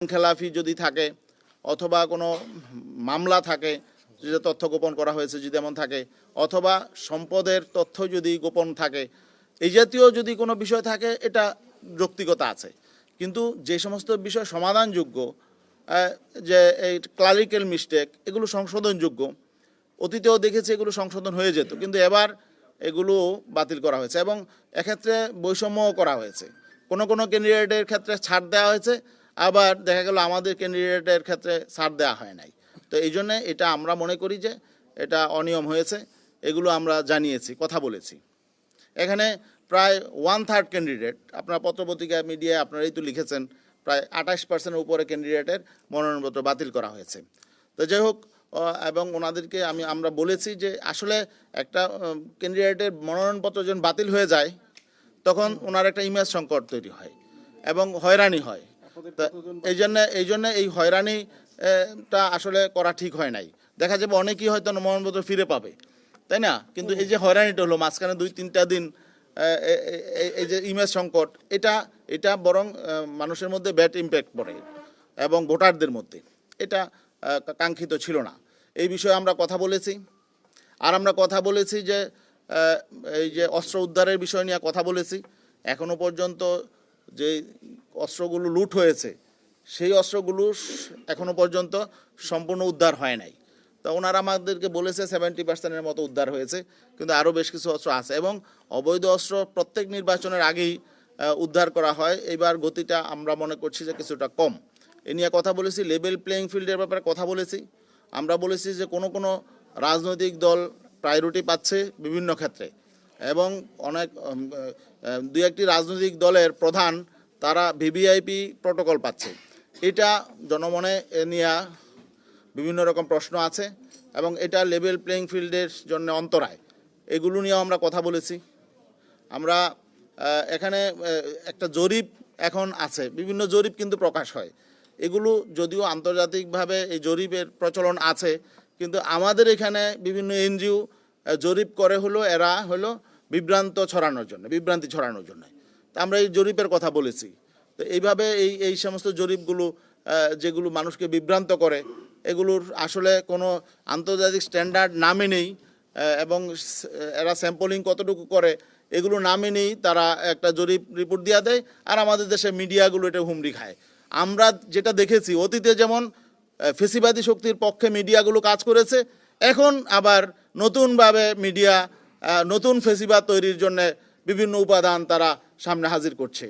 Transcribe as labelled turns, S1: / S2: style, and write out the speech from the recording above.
S1: খেলাফি যদি থাকে অথবা কোনো মামলা থাকে যে তথ্য গোপন করা হয়েছে যদি এমন থাকে, অথবা সম্পদের তথ্য যদি গোপন থাকে, এই জাতীয় যদি কোনো বিষয় থাকে, এটা যৌক্তিকতা আছে। কিন্তু যে সমস্ত বিষয় সমাধানযোগ্য, যে এই ক্লারিক্যাল মিস্টেক, এগুলো সংশোধনযোগ্য, অতীতেও দেখেছি এগুলো সংশোধন হয়ে যেত, কিন্তু এবার এগুলো বাতিল করা হয়েছে এবং এক্ষেত্রে বৈষম্যও করা হয়েছে। কোনো কোনো ক্যান্ডিডেটের ক্ষেত্রে ছাড় দেওয়া হয়েছে, আবার দেখা গেল আমাদের ক্যান্ডিডেটের ক্ষেত্রে ছাড় দেওয়া হয় নাই। তো এই জন্যে এটা আমরা মনে করি যে এটা অনিয়ম হয়েছে, এগুলো আমরা জানিয়েছি, কথা বলেছি। এখানে প্রায় 1/3 ক্যান্ডিডেট, আপনার পত্রপত্রিকা মিডিয়ায় আপনারাই তো লিখেছেন, প্রায় 28% উপরে ক্যান্ডিডেটের মনোনয়নপত্র বাতিল করা হয়েছে। তো যাই হোক, এবং ওনাদেরকে আমরা বলেছি যে আসলে একটা ক্যান্ডিডেটের মনোনয়নপত্র যখন বাতিল হয়ে যায় তখন ওনার একটা ইমেজ সংকট তৈরি হয় এবং হয়রানি হয়। এই জন্য এই হয়রানিটা আসলে করা ঠিক হয় নাই। দেখা যাবে অনেকেই হয়তো মনোনয়নপত্র ফিরে পাবে, তাই না? কিন্তু এই যে হয়রানিটা হলো মাঝখানে 2-3টা দিন, এই যে ইমেজ সংকট, এটা বরং মানুষের মধ্যে ব্যাড ইম্প্যাক্ট পড়ে এবং ভোটারদের মধ্যে, এটা কাঙ্ক্ষিত ছিল না। এই বিষয়ে আমরা কথা বলেছি। আর আমরা কথা বলেছি যে এই যে অস্ত্র উদ্ধারের বিষয় নিয়ে কথা বলেছি। এখনো পর্যন্ত যে অস্ত্রগুলো লুট হয়েছে সেই অস্ত্রগুলো এখনো পর্যন্ত সম্পূর্ণ উদ্ধার হয় নাই। তো ওনারা আমাদেরকে বলেছে 70%-এর মতো উদ্ধার হয়েছে, কিন্তু আরও বেশ কিছু অস্ত্র আছে এবং অবৈধ অস্ত্র প্রত্যেক নির্বাচনের আগেই উদ্ধার করা হয়। এইবার গতিটা আমরা মনে করছি যে কিছুটা কম। এ নিয়ে কথা বলেছি। লেভেল প্লেয়িং ফিল্ডের ব্যাপারে কথা বলেছি। আমরা বলেছি যে কোনো রাজনৈতিক দল প্রায়োরিটি পাচ্ছে বিভিন্ন ক্ষেত্রে এবং অনেক 2-1টি রাজনৈতিক দলের প্রধান তারা ভিভিআইপি প্রটোকল পাচ্ছে। এটা জনমনে নিয়ে বিভিন্ন রকম প্রশ্ন আছে এবং এটা লেভেল প্লেয়িং ফিল্ডের জন্য অন্তরায়। এগুলো নিয়েও আমরা কথা বলেছি। আমরা এখানে একটা জরিপ এখন আছে, বিভিন্ন জরিপ কিন্তু প্রকাশ হয়। এগুলো যদিও আন্তর্জাতিকভাবে এই জরিপের প্রচলন আছে, কিন্তু আমাদের এখানে বিভিন্ন এনজিও জরিপ করে এরা বিভ্রান্তি ছড়ানোর জন্য। তা আমরা এই জরিপের কথা বলেছি। তো এইভাবে এই সমস্ত জরিপগুলো যেগুলো মানুষকে বিভ্রান্ত করে, এগুলোর আসলে কোনো আন্তর্জাতিক স্ট্যান্ডার্ড না মেনেই এবং এরা স্যাম্পলিং কতটুকু করে এগুলো না মেনেই তারা একটা জরিপ রিপোর্ট দিয়ে দেয়, আর আমাদের দেশের মিডিয়াগুলো এটা হুমড়ি খায়। আমরা যেটা দেখেছি, অতীতে যেমন ফেসিবাদী শক্তির পক্ষে মিডিয়াগুলো কাজ করেছে, এখন আবার নতুনভাবে মিডিয়া নতুন ফেসিবাদ তৈরির জন্য বিভিন্ন উপাদান তারা সামনে হাজির করছে।